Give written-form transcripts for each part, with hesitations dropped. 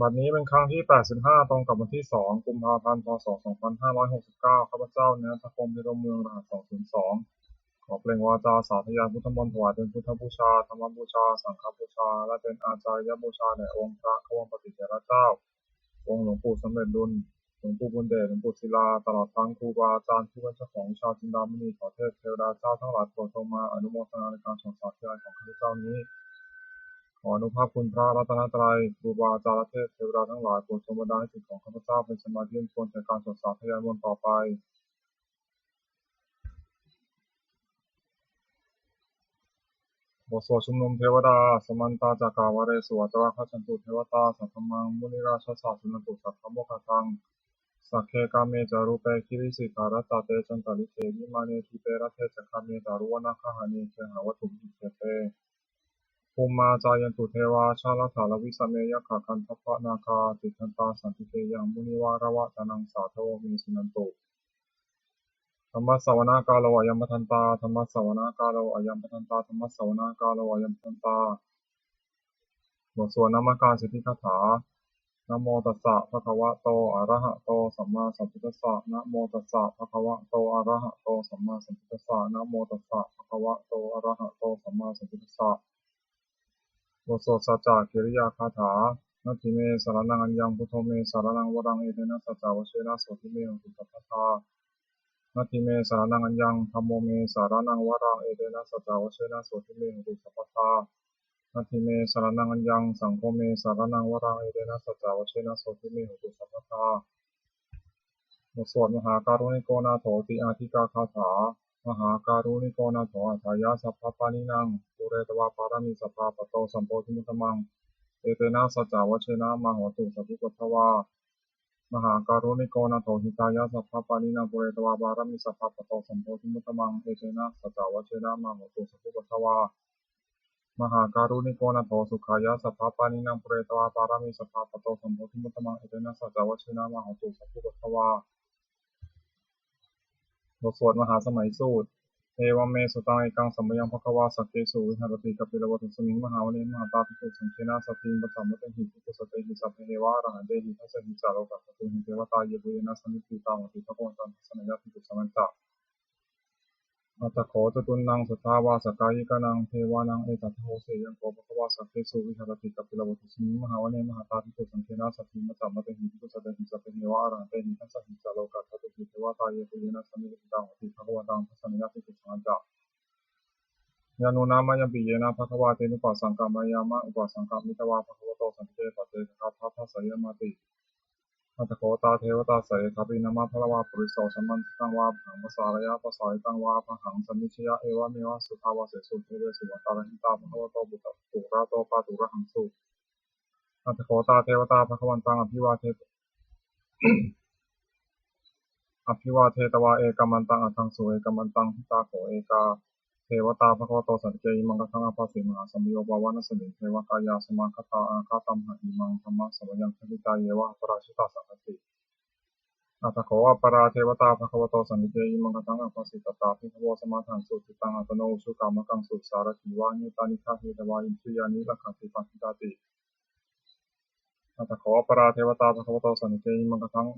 บัดนี้เป็นครั้งที่85ตรงกับวันที่2กุมภาพันธ์พศ2569ข้าพเจ้าเนื้อทพงศ์พิรมเมืองรหัส202ขอเปล่งวาจาสาธยายพุทธมนต์ถวายเป็นพุทธบูชาธรรมบูชาสังฆบูชาและเป็นอาจารยบูชาแด่องค์พระขวงปฏิเถรเจ้าองค์หลวงปู่สำเร็จดุลหลวงปู่บุญเดชหลวงปู่ศิลาตลอดทั้งครูบาอาจารย์ผู้เป็นเจ้าของวิชาจินดามณีขอเทพเทวดาเจ้าทั้งหลายโปรดทรงมาอนุโมทนาในการสอนสาธยายของข้าพเจ้านี้ขออนุภาพคุณพระรัตนตรัยครูบาอาจารย์และเทพเทวดาทั้งหลายโปรดทรงบันดาลให้จิตของข้าพเจ้าเป็นสมาธิควรแก่การสอนสาธยายมนต์ต่อไปบทสวดชุมนุมเทวดาสมันตาจากาวาเรสวตระคัจฉันตุเทวตาสัทธมังมุนิราชสาสนตุสัทธโมคทังสักเคกาเมจารุเปคิริสิการตาเตจันตลิเทวิมาเนทิเปรเทจักาเมจารุวนาคหานิเทหาวัตถุมิเทเตภูมิมาจายันตุเทวาชาลถาลวิสเมยขคันทัพพะนาคาติทันตาสันติเตยังมุนิวาระวะตานังสาทโวมิสุนันตุธรรมสวนากาโลอายัมปทันตาธรรมสวนากาโลอายัมปทันตาธรรมสวนากาโลอายัมปทันตาบทสวดนามการสิทธิคาถานะโมตัสสะภะคะวะโตอะระหะโตสัมมาสัมพุทธัสสะนะโมตัสสะภะคะวะโตอะระหะโตสัมมาสัมพุทธัสสะนะโมตัสสะภะคะวะโตอะระหะโตสัมมาสัมพุทธัสสะบทสวดสัจจะกิริยาคาถานาทิเมสารนังอัญญังพุทโธเมสารนังวรังเอเตนะสัจจาวเชนะโสทิเมหุตุสัพพทานาทิเมสารนังอัญญังธัมโมเมสารนังวรังเอเตนะสัจจาวเชนะโสทิเมหุตุสัพพทานาทิเมสารนังอัญญังสังโฆเมสารนังวรังเอเตนะสัจจาวเชนะโสทิเมหุตุสัพพทาบทสวดมหาการุณิโกนาโถติอาทิกาคาถามหาการุณิโกนาโถอัฏฐายาสัพพปานินังปุเรตวาปารามิสัพพะปะโตสัมโพธิมุตตมังเอเตนะสัจจาวเชนะมโหตุสัพพิปัทวามหาการุณิโกนาโถหิตายาสัพพปานินังปุเรตวาปารามิสัพพะปะโตสัมโพธิมุตตมังเอเตนะสัจจาวเชนะมโหตุสัพพิปัทวามหาการุณิโกนาโถสุขายาสัพพปานินังปุเรตวาปารามิสัพพะปะโตสัมโพธิมุตตมังเอเตนะสัจจาวเชนะมโหตุสัพพิปัทวาบทสวดมหาสมัยสูตรเอวัมเมสุตังเอกังสัมมยังภควาสักเกสุวิหารติกัปปิลวัตถุสมิงมหาวเนมหาตาภิกขุสังฆนาสัตถิงปัสสัมมะเตหิภิกขุสัตเตหิสัพเพเทวะอรหันเตหิทัสสะหิจาโลกัสสตุหิเทวตาเยบุเยนะสมิติตาหติภควันตังทัสสะนยะภิกขุสังฆัจจะอัตถโขจตุนังสุทธาวาสกายิกานังเทวานังเอตัทโหเสยังโกภควาสักเกสุวิหารติกัปปิลวัตถุสมิงมหาวเนมหาตาภิกขุสังฆนาสัตถิงปัสสัมมะเตหิภิกขุสัตเตหิสัพเพเทวะอรหันเตหิทัสสะหิจาโลกัสสตุหิเทวตาเยบุเยนะสมิติตาหติภควันตังทัสสะนยะภิกขุสังฆัจจะยานุนามะยัมปิเยนะภควาเตนุปัสสังกามายามะอุปัสสังกามิตวาภควโตสันติเตปะเตถะทัพพะสยมาติอัตถโขตาเทวตาสยทัพพินามะพะละวาปุริโสสัมมันตังวาผังภาษารยะภาษาตังวาภหังสัมมิชยะเอวะเมวะสุภาวะเสสุเทเวสุวัตตาระหิตาภควโตบุตตะปุระโตปาตุระหังสุอัตถโขตาเทวตาภควันตังอภิวาเทตวาเอกัมมันตังอัตถังสุเอกัมมันตังทิตาโขเอกาเทวตาภควโตสันติเกยิมังกทังอภัสสิมหาสัมโยบาวานัสสิเทวกายาสมาคตาอาคาตัมหะอิมังธรรมะสมยังคติตาเยวะปราชิตาสังคติอัตถโขอปราเทวตาภควโตสันติเกยิมังกทังอภัสสิตตาภิกขโวสมาทังสุติตังอัตโนสุกามกังสุสารถิวานิตานิฆาเทตวาอินทรียานิลักขติปันติตาติอัตถโขอปราเทวตาภควโตสันติเกยิมังกทัง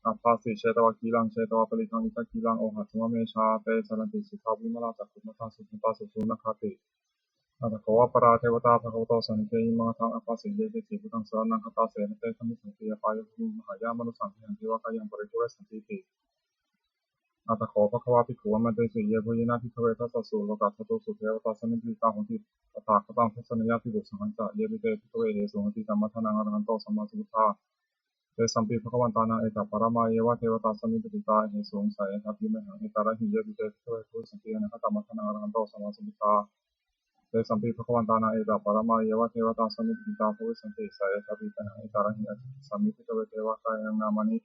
อัปปาสิเชตวะกีลังเชตวะปริคังอิตากีลังโอหัตมะเมชาเตสรันติสุทาวิมลาจักขุมทังสุขิตาสุสุนคติอัตถโขอปราเทวตาภควโตสันติเกยิมังทังอัปปาสิเยติพุทธังสรณังคตาเสนเตธรรมิสังเกยปายภูมิมหายามนุสังเหังเทวกายังปริปุเรสันติติอัตถโขภควาภิกขุวันเตสิเยปุยนาภิกขเวทัสสะสุโลกัสสตุสุเทวตาสมิติตาหงติตถาคตังทัสสนยภิกขุสังฆัจจะเยปิเตภิกขเวเหสุหติธรรมทานังอรหันโตสัมมาสัมพุทธาเตสัมปิภควันตานังเอตปารมาเยวะเทวตาสมิติติตาเหสงสัยทัพพิมหังเอตาระหิเยปิเตภิกขเวทุสังเกนะคตมัทนาอรหันโตสัมมาสัมพุทธาเตสัมปิภควันตานังเอตปารมาเยวะเทวตาสมิติติตาภวิสันติสัยทัพพิมหังเอตาระหิสัมมิภิกขเวเทวกายังนามานิ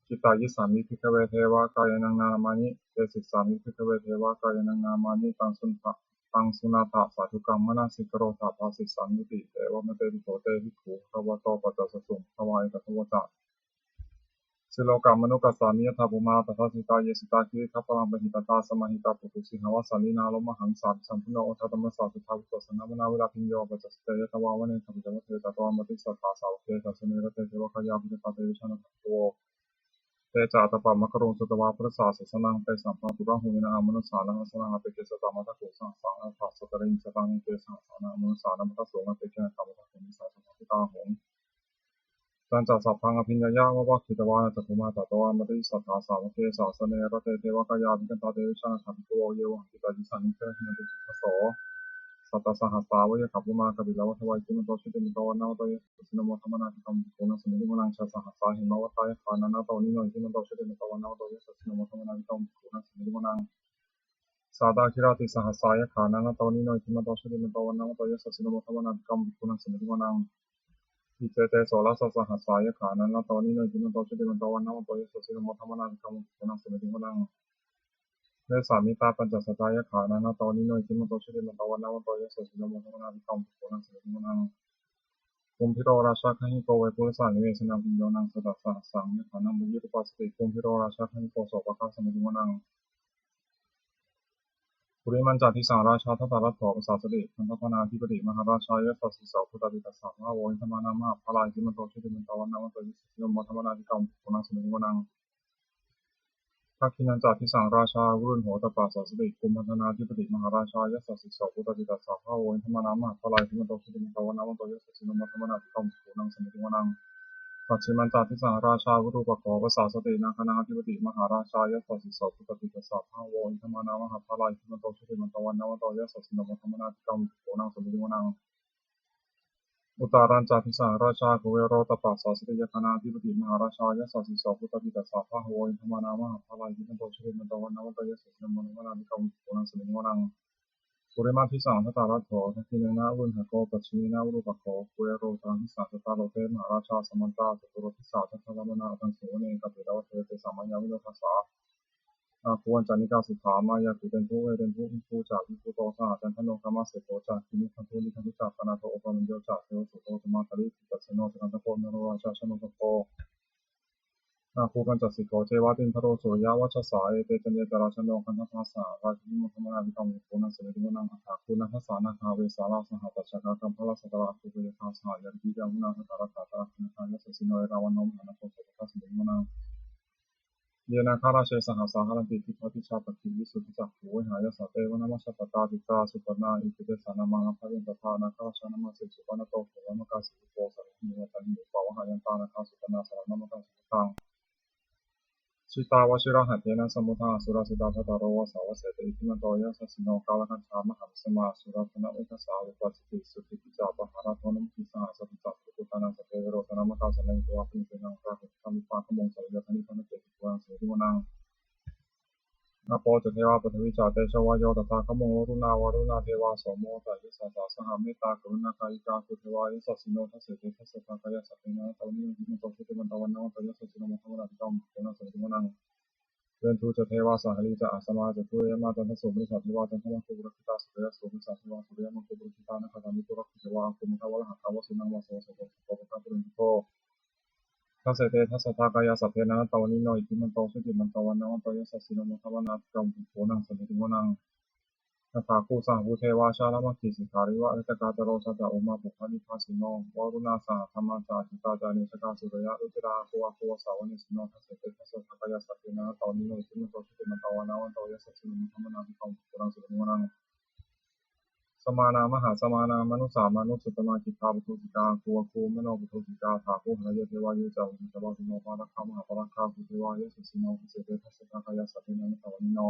จิตายิสามิภิกขเวเทวกายนังนามานิเตสิสามิภิกขเวเทวกายนังนามานิตังสุนาถะสาธุกัมมนาสิกโรถาภาสิสามิติเตวะมะเตวิโสเตวิขูภควโตปัจจสสุภวายกัตถวจจะ สิโลกามนุกัสสามิยถาภูมาตัสสิตาเยสิตาคิริทัพพลังปหิตตาสมาหิตาปุตุสิหาวาสาลีนาโลมหังสาธิสัมพุโนโอทัตมะสาสุทาวิโตสนามนาวิลาพิญโยปัจจสเตยตวาวเนธรรมจัมเทตตวามติสัทธาสาวเกตัสเนรเตเทวคายาภิตตาเตวิชนะโตเตจาตปะมะกรุงสุตวาพระศาสสนังเปสัมภะปุระหุยนามนุสานังสนังอเปเกสตามัตถุสังสังอัฏฐสตริงสตังเกสังสานามนุสานัมทัสโสงอเปเกนะธรรมทัสสมิสาสภพิตาหงจันจัสัพพังอภิญญายะวะวะคิตวานะจักขุมาตตวามติสัทธาสาวเกสาสเนรเตเทวคายาภิตตาเตวิชนะธรรมโตเยวหิตาจิสังเกหินติทัสโสสัตตสหัสสาวะยะขับมาคบิลาวะทวายจิมโตชิติมิโตวนาโตยสุนโมธรรมนาทิกรรมโกนัสมิลิมนังชาสหัสสาหิมาวะตายขานานาโตนิโนจิมโตชิติมิโตวนาโตยสุนโมธรรมนาทิกรรมโกนัสมิลิมนังสาดาคิราติสหัสสายขานานาโตนิโนจิมโตชิติมิโตวนาโตยสุนโมธรรมนาทิกรรมโกนัสมิลิมนังอิเจเตโสรัสสหัสสายขานานาโตนิโนจิมโตชิติมิโตวนาโตยสุนโมธรรมนาทิกรรมโกนัสมิลิมนังเนสามิตาปัญจสัตตายขานานาโตนิโนจิมโตชิติมิโตวนาโตยสุนโมธรรมนาทิกรรมโกนัสมิลิมนังกุมพิโรราชาขันโกเวปุรสานิเวสนาปิญโยนังสดัสสหัสสังเมขานังบุญิรุปัสสติกุมพิโรราชาขันโกโสปะคาสมิติวนังปุริมันจาทิสังราชาทัตตารัตโถปสาสติพันธพนาธิปติมหาราชายะสัสสิสาวพุทธบิดาสามโวอินทมานามะพลายจิมโตชิติมันตวันนามตยิสิโยมธรรมนาธิกรรมปุณสมิติวนังทักขินันจาทิสังราชาวุรุณโหตปาสาสติกุมพันธนาธิปติมหาราชายะสัสสิสาวพุทธบิดาสามโวอินทมานามะพลายจิมโตชิติมันตวันนามตยิสิโยมธรรมนาธิกรรมปุณสมิติวนังปัจฉิมันตาทิสังราชาวุรุปโขภาษาสตินาคณาธิปติมหาราชายะสัสสิโสปุตติตัสสะภาโวอินทมานามหาภาลายทิมันโตชุติมันตวันนาวโตยะสัสสิโนมธรรมนาธิกรรมโกนังสมิติวนังอุตารัญจาทิสังราชาโคเวโรตปัสสาสติยคณาธิปติมหาราชายะสัสสิโสปุตติตัสสะภาโวอินทมานามหาภาลายทิมันโตชุติมันตวันนาวโตยะสัสสิโนมธรรมนาธิกรรมโกนังสมิติวนังปุริมาทิสังทัตตารัตโถทักขิเนนะวุนหะโกปัจฉินาวุรุปโขคุเอโรตังทิสังทัตตาโลเตมหาราชาสมันตาจตุโรทิสาทัตตะมนาอังโสเนกัปปิลาวะเทเตสามัญญาวิโนทัสสะอาควรจานิกาสุขามายากุเตนทุเวเตนทุอิภูจากวิภูโตสหจันทโนกามาเสโตจากคิมิคันทุลิคันทุจากปนาโตโอปามิโยจากเทวสุโตธรรมาคาริติตัสสโนจันทโพนโรราชาชโนตโพนาคูปัญจสิกโขเทวตินทโรสุริยวัชสาเอเตจันเยตราชโนคันธภาษาราชินิมธรรมนาวิกรรมโกนัสเสวินังอัฏฐาคุณัสสานาคาเวสาราสหปัจจกกัมพลสัตระสุเวทาสหายริยามุนาคตาระตาตระคินทายสสิโนเอราวันโนมหานาโคสุทัสสิมนังเยนาคาราเชสหสาหรันติทิพติชาปฏิวิสุทธิจักขุวิหายสัตเตวนามัสสตตาติตาสุปนาอิติเตสานามังอภรินตถานาคาชานามาสิสุปนโตเขวมกาสิโกสังหิวตันหิปาวหายันตานาคาสุปนาสารนามกาสิตังชิตาวชิระหัตเถนะสมุทาสุรสิตาทัตตารวสาวเสตอิทิมันโตยะสัสสิโนกาลคันธามหัมสมาสุรพนะเวทสาวิปัสสติสุติปิจาปหาราโทนมุทิสหสัพพิจักขุตานังสเตโรตนามกาสนัยตัวปิเสนังกาหุธรรมิปาขมงสวิยธนิพนเตติวังเสติวนังนาโปจเทวาปฐวิจาเตชวายโยตถาขโมรุณาวรุณาเทวาโสโมตยิสสะสหเมตตากรุณาคายิกาคุเทวายสัสสิโนทัสเสติทัสสะทากายสัพเพนะตวนิหิมันโตชุติมันตวันนวัตยสัสสิโนมัทธวนาติกรรมโกนัสเสติวนังเวนทูจะเทวาสหลีจะอาสมาจะทุเยมาจันทสุมิสัตถิวาจันทมังคุบุรคิตาสุเรสุมิสัตถิวาสุเรมังคุบุรคิตานะคาตามิตุรักขิเทวาคุมุทาวะหัตถาวสุนังวาสวะสโตโตปะกาปุรินโตทัสเสเตทัสสะทากายสัพเพนะตวนิโนอิทิมันโตสุติมันตวันนวัตยสัสสิโนมัทธวนาติกรรมโกนังสมิติวนังนาถาคูสังภูเทวาชาลมัคคิสิขาริวะอริตกาตโรสัจจะอุมาปุพพานิพาสิโนวรุณาสหธรรมจาจิตาจานิสกาสุรยะอุจราโควะโควสาวนิสิโนทัสเสเตทัสสะทากายสัพเพนะตวนิโนอิทิมันโตสุติมันตวันนวัตยสัสสิโนมัทธวนาติกรรมโกนังสมิติวนังสมานามหาสมานามนุสามานุสุตมาจิตาปุถุสิกาคูวคูมโนปุถุสิกาถาคูหายเทวายจาวิจาวะสิโนปารักขามหาปารักขาภูเทวายสัสสิโนทัสเสเตทัสสะทากายสัพเพนะตวนิโน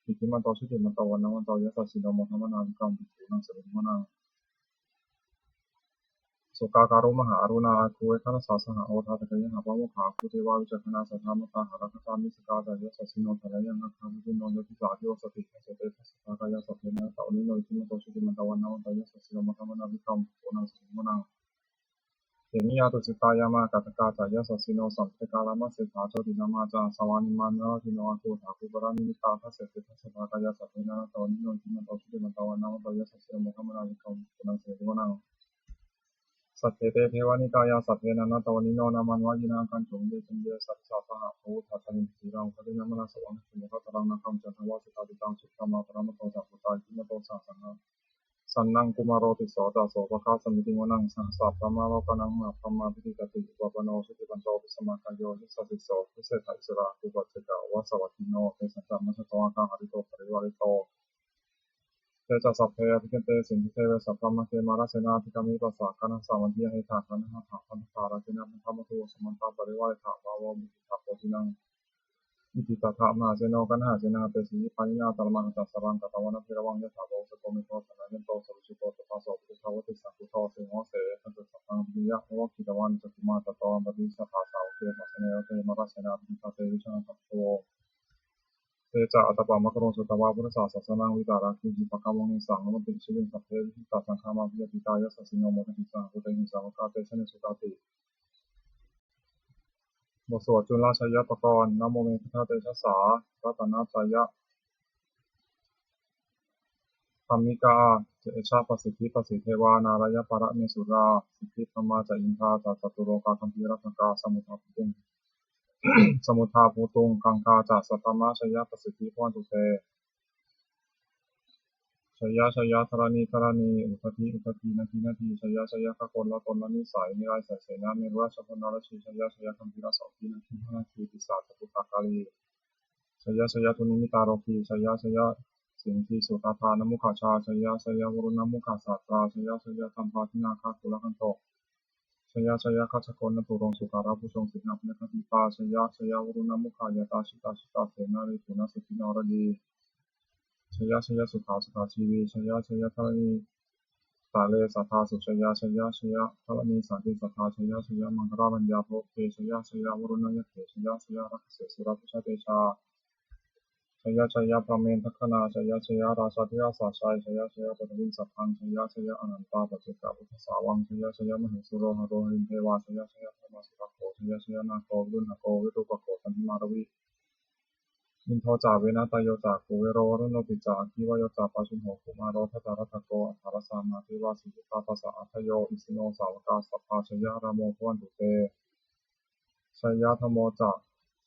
อิทิมันโตสุติมันตวันนวัตยสัสสิโนมัทธวนาติกรรมโกนังสมิติวนังสุกาการุมหาอรุณาคูเวทัสสะสหโอทาตะเกยหาปะโมขะภูเทวาวิจักขณาสัทธามตาหารักษามิสกาจายสัสสิโนทะเลยังนาคาภูโนโยติสาธิโอสติทัสเสเตทัสสะทากายสัพเพนะตวนิโนอิทิมันโตสุติมันตวันนวัตยสัสสิโนมัทธวนาติกรรมโกนังสมิติวนังเตมิยาตุสิตายามากัตกาจายสัสสิโนสัมเทกาลามาเสถาโชตินามาจาสวานิมานราทิโนอาคูถาภูปรานิมิตาทัสเสเตทัสสะทากายสัพเพนะตวนิโนอิทิมันโตสุติมันตวันนวัตยสัสสิโนมัทธวนาติกรรมโกนังสมิติวนัง สัพเพเตเทวานิกายาสัพเพนันตวนิโนนามันวายินาคันจุงเยจุงเยสัพพะสหะภูทัสสมิงสีรังคตินามาสวังสุนทรตรังนักรรมจันทวาสิตาติตังสุขมาปรามโตสัพพุตาคิมโตสังสังฆสันนังกุมารโรติโสตโสภคาสมิติวนังสังสัพพะมาโลกนังมาพมาพิติกติวัปโนสุติปัญโจปิสมาคายโยทิสัสสิโสทิเศษอิสระตุปัจเจกวัสวัตติโนเตสัจจมัสสะตวังคังหริโตปริวาริโตเตจัสสัพเพอภิเกเตสินทิเทเวสัพพะมะเทมาราเสนาธิกามิปัสสะกันะสามัญญะเหถาคันะหะถาคันธาราตินะพันธะมะตุสมันตาปริวาริถาวาวะมิทัพโพธินังอิติตถะมหาเสโนกันหาเสนาเปสีปานินาตัลมังตัสสรังกตวนะพิระวังยะถาโวสโกมิโตสนาเนโตสรุชิโตตถาโสปิทาวติสัพพุโตเสโหเสตัสสะสังวิยะโอคิตวันจัตุมาตตอปฏิสัทธาสาวเกตัสเนเตมราเสนาภิตาเตวิชังตัพโวเตจะอัตตปามะกโรสุตวาพุทธศาสสนังวิตาราคิจิปะกะวงสังนมติชิลิงสัพเพวิตัสสังฆามาภิยติตายะสัสสิโนโมทติสังพุทธหิสังฆาเตชะเนสุตติบทสวดจุลราชยปกรณ์นะโมเมทธาเตชะสารัตนาจายะธรรมิกาเจชาปสิทธิปสิเทวานารายปรเมสุราสิทธิธรรมาจอินทราจตุโลกาคัมภีรัตกาสมุทาภูตุงสมุทาภูตุงกังคาจัสัตตมะชยปสิทธิพรตุเตชยชยธรณีธรณีอุปธิอุปธินาทีนาทีชยชยขกลละตนละนิสัยนิไรใสเสนาเมรุราชพนรชีชยชยคัมภีรสองทีนาทีนาทีปิศาจตุตากาลีชยชยทุนิมิตาโรคีชยชยสิงคีสุตาทานมุขชาชยชยวรุณมุขสาตราชยชยธรรมปาทินาคาคุลกันโตชยชยคัจฉโกนตุรงสุขาราภุชงสิกนาพนคติปาชยชยวรุณมุขายตาชิตาชิตาเสนาริปุณสิกินารดีชยชยสุขาสุขาชีวีชยชยธรณีสาเลสัทธาสุชยชยชยธรณีสันติสัทธาชยชยมังครารัญญาโภเกชยชยวรุณยเถชยชยรักเสสุรพุชเตชาชยชยพระเมนทัคนาชยชยราชาธิราชาชัยชยชยปฐวินสัพพังชยชยอนันตาปัจเจกพุทธสาวังชยชยมหิสุโรหโรหินเทวาชยชยธรรมสุรโขชยชยนาโควิรุณโกวิรุปโขสันติมารวิอินโทจาเวนะตายโยจากุเวโรวรุณโนปิจาคีวโยจาปัชุนโหกุมาโรทัตตารัตโกอัฏฐารสานาทิวาสิกิตาปัสสะอัทโยอิสิโนสาวกาสัพพาชยรามโมพวันตุเตชยธรรมโมจะ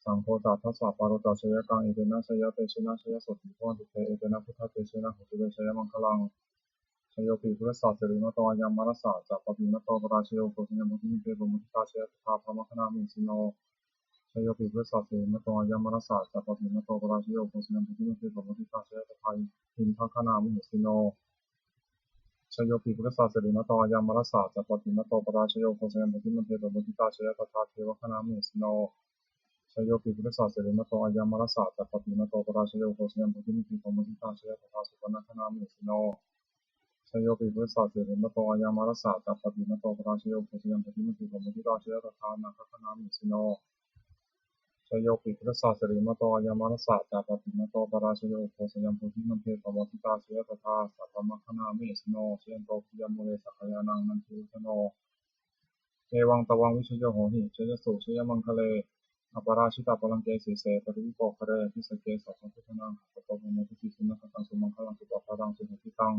สังโฆจัทัสสะปารตชยกังเอเตนะชยเตชนะชยสติพวันตุเตเอเตนะพุทธเตชนะหุตุเตชยมังคลังชโยปิพุทธศาสริมโตยามารสะจัปปิมโตปราชโยโกสิยมุทิเตปมุทิตาชยตถาพระมคณามิสิโนชโยปิพุทธศาสริมโตยามารสะจัปปิมโตปราชโยโกสิยมุทิเตปมุทิตาชยตถาอินทคณามิสิโนชโยปิพุทธศาสริมโตยามารสะจัปปิมโตปราชโยโกสิยมุทิเตปมุทิตาชยตถาเทวคณามิสิโนชโยปิพุทธศาสริมโตยามารสะจัปปิมโตปราชโยโกสิยมุทิเตปมุทิตาชยตถาสุปนคณามิสิโนชโยปิพุทธศาสริมโตยามารสะจัปปิมโตปราชโยโกสิยมุทิเตปมุทิตาชยตถานาคคณามิสิโนชโยปิพุทธศาสริมโตยามารสะจัปปิมโตปราชโยโกสิยมุทิเตปมุทิตาชยตถาสัพพมคณามิสิโนเชนโตปิยมุเรสักยานังนันทิชโนเอวังตวังวิชโยโหหิชยสุชยมังคะเลอปราชิตาปลังเกสีเสปริวิโปคะเรพิสเกสัพพพุทธนังสัพพะโมทิติสุนัขตังสุมังคลังสุปปารังสุหิติตัง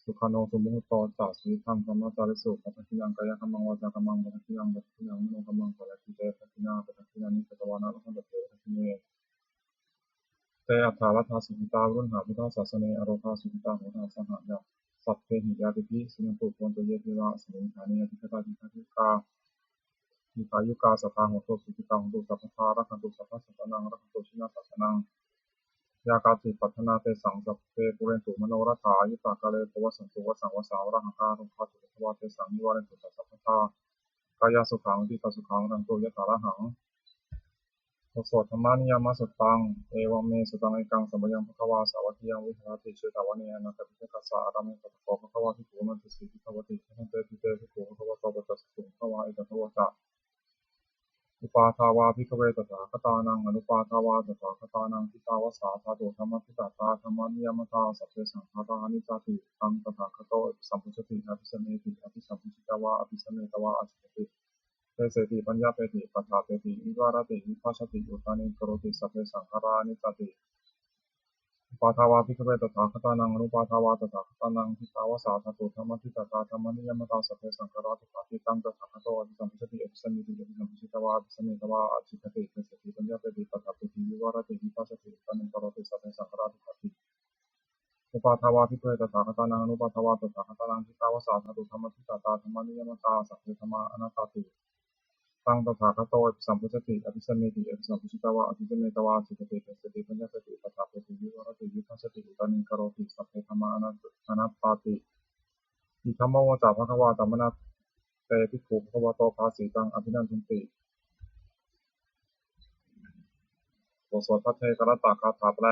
สุขโนสุมุตโตจัสวิทังธรรมจาริสุปัฏฐิยังกายกัมมังวาจากัมมังปัฏฐิยังปัฏฐิยังมโนกัมมังปัฏฐิเตปัฏฐินาปัฏฐินานิสัตวานาลังปัฏฐิปัฏฐิเนเตอัฏฐารัตถาสุขิตารุณหาพุทธศาสเนอโรธาสุขิตาโหราสหายาสัพเพหิยาติภิสุนันตุโพนตุเยเทวะสมิงฐานิยติคตาติคติกามีกายุกาสัทธาโหตุสุขิตังโหตุสัพพะรักขันตุสัพพะสัพพะนังรักขันตุชินาสัพพะนังยากาติปัฏนาเตสังสัพเพปุเรนตุมโนรัฐายุตากาเลภวสันตุวสังวสาวรหังคารุขะตุทวาเตสังนิวาเรนตุสัพพะทากายสุขังทิตาสุขังรันตุยะถาระหังโอโสธรรมานิยามสุตังเอวัมเมสุตังเอกังสัมปยังภควาสาวัติยังวิหารติเชตาวเนนะกัปปิเตกัสสะอารามิกัปปะภควาทิโกนันติสิกิภวติทันเตติเตทิโกภควะโตปัจจสุภวาเอกภวตะอุปาทาวาภิกขเวตถาคตานังอนุปาทาวาตถาคตานังทิตาวสาธาโตธรรมทิตาตาธรรมานิยามตาสัพเพสังฆารานิจาติตังตถาคโตสัมพุชติอภิสัมเมติอภิสัมพุชิตาวาอภิสัมเมตวาอภิติเตเสติปัญญาเปติปัฏฐาเปติวิวารติวิภัสสติอุตานิโกรติสัพเพสังฆารานิจาติ อุปาทาวาภิกขเวตถาคตานังอนุปาทาวาตถาคตานังทิตาวาสาธตุธรรมทิตตาธรรมนิยมตาสัพเพสังฆราตุปาติตังตถาคตอภิสัมพุชติอภิสัมมิติอภิสัมพุชิตวาอภิสัมมิตวาอจิตติเตสติปัญญาเปติตถาปิติวิวารติวิปัสสติตันติกโรติสัพเพสังฆราตุปาติอุปาทาวาภิกขเวตถาคตานังอนุปาทาวาตถาคตานังทิตาวาสาธตุธรรมทิตตาธรรมนิยมตาสัพเพธรรมาอนัตตติตังตถาคตอภิสัมพุชติอภิสัมมิติอภิสัมพุชิตวาอภิสัมมิตวาจิตติเตสติปัญญาเปติตถาปิติวิวารติวิปัสสติตันติกโรติสัพเพธรรมาอนัตตติอิทัมมโวจาภควาตัมมนัสเตภิกขุภควโตภาสีตังอภินันทุติบทสวดพระเทกรตคาถาแปล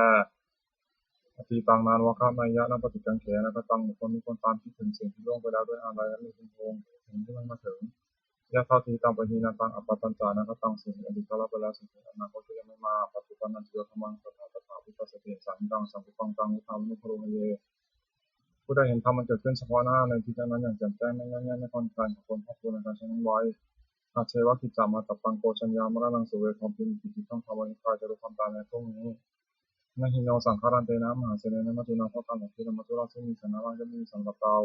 อธิตังนานวคะนัยยะนปฏิกังเขนะก็ตังบุคคลมีคนตามคิดถึงสิ่งที่ล่วงไปแล้วด้วยอะไรและมีคุณพงถึงที่มันมาถึงยะธาทีตังปะหีนาตังอปปตัญจานะก็ตังสิ่งอดีตแล้วไปแล้วสิ่งอนาคตก็ยังไม่มาปัจจุบันนันเจโยธรรมังตถาวิปัสสติสังฆังสัมพุตังตังนิธามุขโรหเยผู้ใดเห็นธรรมมันเกิดขึ้นเฉพาะหน้าในที่นั้นอย่างแจ่มแจ้งไม่ง่ายไม่คลอนแคลนของคนครอบครัวในการใช้นั้นไว้อาเชวะกิจจามาตับปังโกชัญญามรณังสุเวความเป็นกิจที่ต้องทำวันคลายจะรู้ความตายในพรุ่งนี้นหิโนสังขารันเตนะมหาเสนนะมัจจุนาภการของที่ธรรมจุราซึ่งมีสาระจะมีสำหรับเรา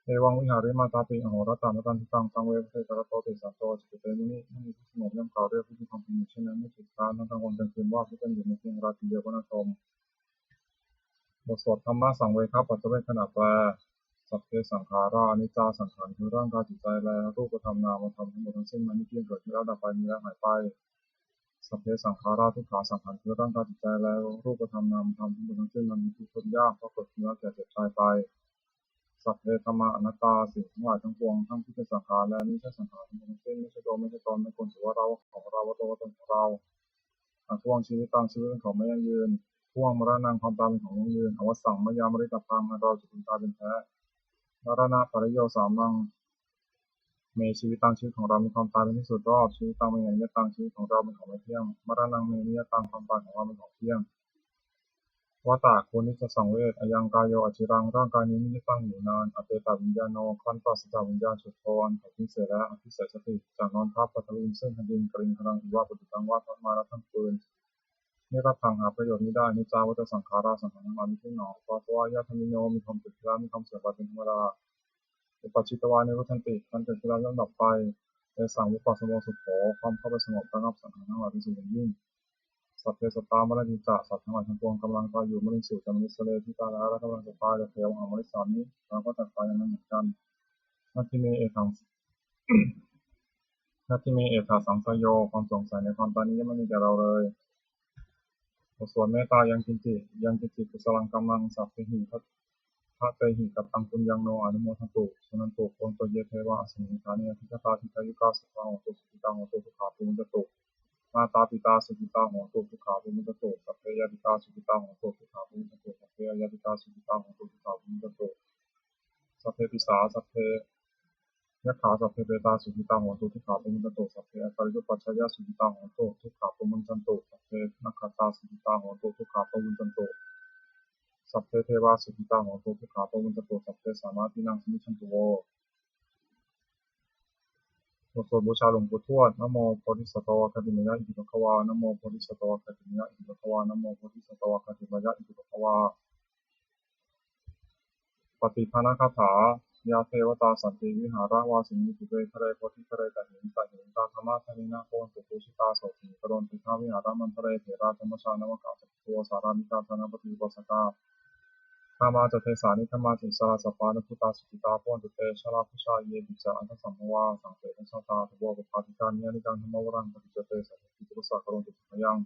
เอวังวิหาริมาตาปิอโหรตามตันทิตังตังเวเทกระโตติสัตโตจิตเตมุนิไม่มีที่สงบย่ำเก่าเรียกที่ความเป็นอยู่เช่นนั้นไม่ผิดพลาดทั้งวันทั้งคืนว่าที่เป็นอยู่ในเพียงราตรีเดียวก็น่าชมบทสวดธรรมะสังเวคัปัจเจเวขณะแปลสัพเพสังขารานิจจาสังขารคือร่างกายจิตใจและรูปธรรมนามธรรมทั้งหมดทั้งสิ้นมันไม่เที่ยงเกิดขึ้นแล้วดับไปมีแล้วหายไปสัพเพสังขาราทุกขาสังขารคือร่างกายจิตใจและรูปธรรมนามธรรมทั้งหมดทั้งสิ้นมันมีทุกข์ทนยากเพราะเกิดขึ้นแล้วแก่เจ็บตายไปสัพเพธรรมาอนัตตาสิ่งทั้งหลายทั้งปวงทั้งที่เป็นสังขารและไม่ใช่สังขารทั้งหมดทั้งสิ้นไม่ใช่ตัวไม่ใช่ตนไม่ควรถือว่าเราของเราว่าตัวว่าตนของเราท่วงชีวิตตั้งชีวิตเป็นของไม่ยั่งยืนท่วงมรณะความตายเป็นของยั่งยืนอวสังมยามริตพังเราจะเป็นตายเป็นแท้มรณะปริโยสามังเมชีวิตตังชีวิตของเรามีความตายเป็นที่สุดรอบชีวิตตังเมยนิยตังชีวิตของเราเป็นของไม่เที่ยงมรณะเมนิยตังความตายของเราเป็นของเที่ยงวัฏฏะโคนิจสังเวชอยังกายโยอจิรังร่างกายนี้ไม่ได้ตั้งอยู่นานอเปตวิญญาโนคันตัสสะวิญญาณสุดโทนของพิเศษและอภิเศษสติจากนอนทับปัตตวินซึ่งแผ่นดินกริงครังอีวาปฏิตังวาทัมาและทั้งปืนนี่รับทางหาประโยชน์นี้ได้นิจาวัฏสังขาราสังขารทั้งหลายมีที่หนอเพราะว่ายาธมิโนมีความเกิดขึ้นแล้วมีความเสื่อมไปเป็นธรรมดาอุปจิตวานิรุทันติมันเกิดขึ้นแล้วย่อมดับไปแต่สังวิปัสสโมสุขโขความเข้าไปสงบระงับสังขารทั้งหลายเป็นสิ่งยิ่งสัพเพสัตตามรณะจิตะสัตว์ทั้งหลายทั้งปวงกำลังตายอยู่มรณะสูตรจำนิสเลที่ตายแล้วและกำลังจะตายแต่เทวหามริสานี้เราก็จะตายอย่างนั้นเหมือนกันนัตถิเมเอทังนัตถิเมเอถาสังสยโยความสงสัยในความตายนี้ยังไม่มีแก่เราเลยบทสวดเมตตายังกินจิกุศลังกัมมังสัพเพหิพระเตหิกัปตังปุญญังโนอนุโมทันตุสุนันตุโกนโตเยเทวะอสมิงคานิทิคตาทิคายุกาสุขาโหตุสุขิตาโหตุสุขาปุญญตุมาตาปิตาสุขิตาโหตุสุขาปุญญตุสัพเพยติกาสุขิตาโหตุสุขาปุญญตุสัพเพยติกาสุขิตาโหตุสุขาปุญญตุสัพเพปิสาสัพเพยะขาสัพเพเปตาสุขิตาโหตุทุกขาปุญญตุสัพเพอการยุปัชฌายะสุขิตาโหตุทุกขาปุญญตุสัพเพนักขตาสุขิตาโหตุทุกขาปุญญตุสัพเพเทวาสุขิตาโหตุทุกขาปุญญตุสัพเพสามาทินังสมิชันตุโวบทสวดบูชาหลวงปู่ทวดนะโมโพธิสัตว์คติมยะอิติภควานะโมโพธิสัตว์คติมยะอิติภควานะโมโพธิสัตว์คติมยะอิติภควาปฏิภาณคาถายาเทวตาสันติวิหารวาสินีปุเรทะเลโพธิทะเลตะหินตาธรรมะทะเลนะโคนตุปุชิตาโสติกรณติฆาวิหารมันทะเลเถราธรรมชานวกาสัพพัวสารามิกาธนปฏิวัสกาธรรมาจเทสานิธรรมาจิสาสปานุพุตาสุจิตาโพนตุเตชลาภุชาเยบิจาอันทสัมภวาสังเสนชาตาทวปปาติการเนนิจังธรรมวรังปฏิจเตสัพพิตุสะกรณตุขยัง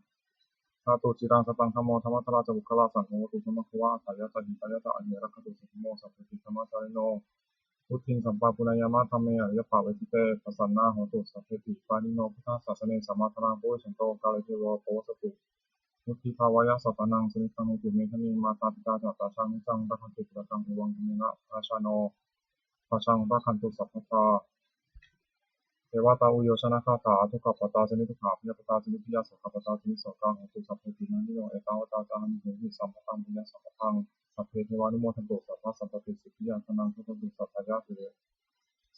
นาตุจิรังสตังธรรมโมธรรมตราจบุคลาสังโฆตุธรรมควาสายะตหิตายะตะอัญเยรักขตุสัมโมสัพพิธรรมจาริโนพุทธิงสัมปาปุณยามะธรรมเมอริยภาเวทิเตปสันนาโหตุสัพเพติปานิโนพุทธศาสเนสัมมาทนาโพชันโตกาลเทวะโพสตุมุทิภาวายะสัตนังสนิทังอุตุเมธนีมาตาปิตาจัตตาชังนิจังรักขันตุประตังเอวังธรรมินะราชาโนราชังรักขันตุสัพพตาเทวตาอุโยชนะคาถาทุกขปตาสนิทุกขาพยาปตาสนิพิยาสัพพตาสนิโสกังโหตุสัพเพตินันนิโยเอตังวตาจามิหิสัมปตังพิยาสัพพตังสัพเพเทวานุโมทันตุสัพพะสัพพติสิทธิยาสนังทุกขุสัพพยาเถ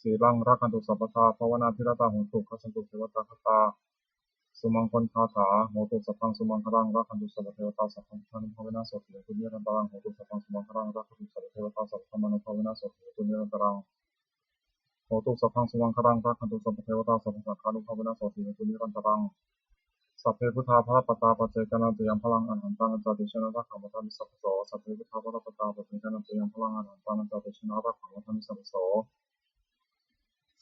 สีลังรักขันตุสัพพตาภาวนาพิรตาโหตุขันตุเทวตาคตา สุมังคลคาถาโหตุสัพพังสุมังคลังรักขันตุสัพพเทวตาสัพพังทานุภาเวนะโสติตุนิรันตรังโหตุสัพพังสุมังคลังรักขันตุสัพพเทวตาสัพพะมนุภาเวนะโสติตุนิรันตรังโหตุสัพพังสุมังคลังรักขันตุสัพพเทวตาสัพพะสังฆานุภาเวนะโสติตุนิรันตรังสัพเพพุทธาภรปตาปัจเจกนันตยังพลังอรหันตังจัตติชนะรักขังมัทมิสัพพโสสัพเพพุทธาภรปตาปัจเจกนันตยังพลังอรหันตังจัตติชนะรักขังมัทมิสัพพโส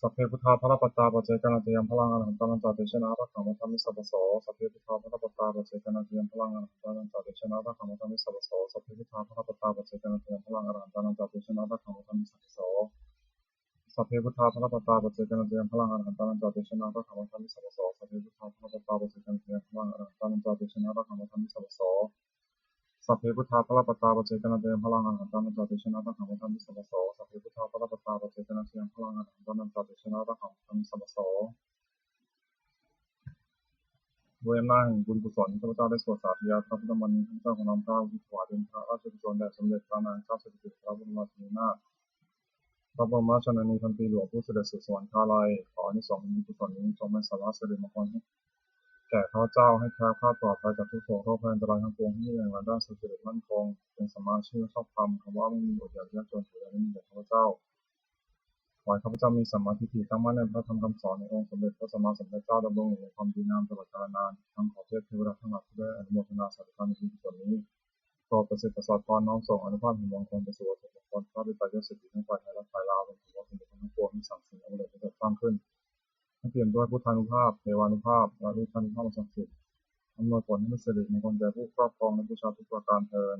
สัพเพพุทธาภรปัตตาปัจเจกนันตยังพลังอรหันตังจัตติชนะรักขังมัทมิสัพพโสสัพเพพุทธาภรปัตตาปัจเจกนันตยังพลังอรหันตังจัตติชนะรักขังมัทมิสัพพโสสัพเพพุทธาภรปัตตาปัจเจกนันตยังพลังอรหันตังจัตติชนะรักขังมัทมิสัพพโสสัพเพพุทธาภรปัตตาปัจเจกนันตยังพลังอรหันตังจัตติชนะรักขังมัทมิสัพพโสสัพเพพุทธาภรปัตตาปัจเจกนันตยังพลังอรหันตังจัตติชนะรักขังมัทมิสัพพโสสัพเพพุทธาภรปัตตาปัจเจกนันตยังพลังอรหันตังจัตติชนะรักขังมัทมิสัพพโสสัพเพพุทธาภรปัตตาปัจเจกนันตยังพลังอรหันตังจัตติชนะรักขังมัทมิสัพพโสด้วยอำนาจแห่งบุญกุศลข้าพเจ้าได้สวดสาธยายพระพุทธมนต์ข้าพเจ้าของน้อมเกล้าถวายเป็นพระราชกุศลแด่สมเด็จพระนางเจ้าสิริกิติ์พระบรมราชินีนาถพระบรมราชชนนีพันปีหลวงผู้เสด็จสู่สวรรคาลัยขออานิสงส์แห่งบุญกุศลนี้จงเป็นสาระสิริมงคลแก่ข้าพเจ้าให้แคล้วคลาดปลอดภัยจากทุกโศกโรคภัยอันตรายทั้งปวงให้มีแรงด้านสุจริตมั่นคงเป็นสัมมาอาชีพชอบธรรมคำว่าไม่มีอดอยากยากจนถือไม่มีแก่ข้าพเจ้าขอให้ข้าพเจ้ามีสัมมาทิฏฐิตั้งมั่นในพระธรรมคำสอนในองค์สมเด็จพระสัมมาสัมพุทธเจ้าดำรงอยู่ในความดีงามตลอดกาลนานทั้งขอเทพเทวดาทั้งหลายที่ได้อนุโมทนาสาธุการในบุญกุศลนี้โปรดประสิทธิ์ประสาทพรน้อมส่งอนุภาพแห่งมงคลไปสู่วัตถุมงคลพระบิดาเจ้าสิทธิทั้งฝ่ายไทยและฝ่ายลาวรวมถึงวัตถุมงคลทั้งปวงที่สั่งสิ่งอันใดที่จะสร้างขึ้นให้เปลี่ยนด้วยพุทธานุภาพเทวานุภาพและฤทธานุภาพศักดิ์สิทธิ์อำนวยผลให้มีสิริมงคลแก่ผู้ครอบครองและบูชาทุกประการเทอญ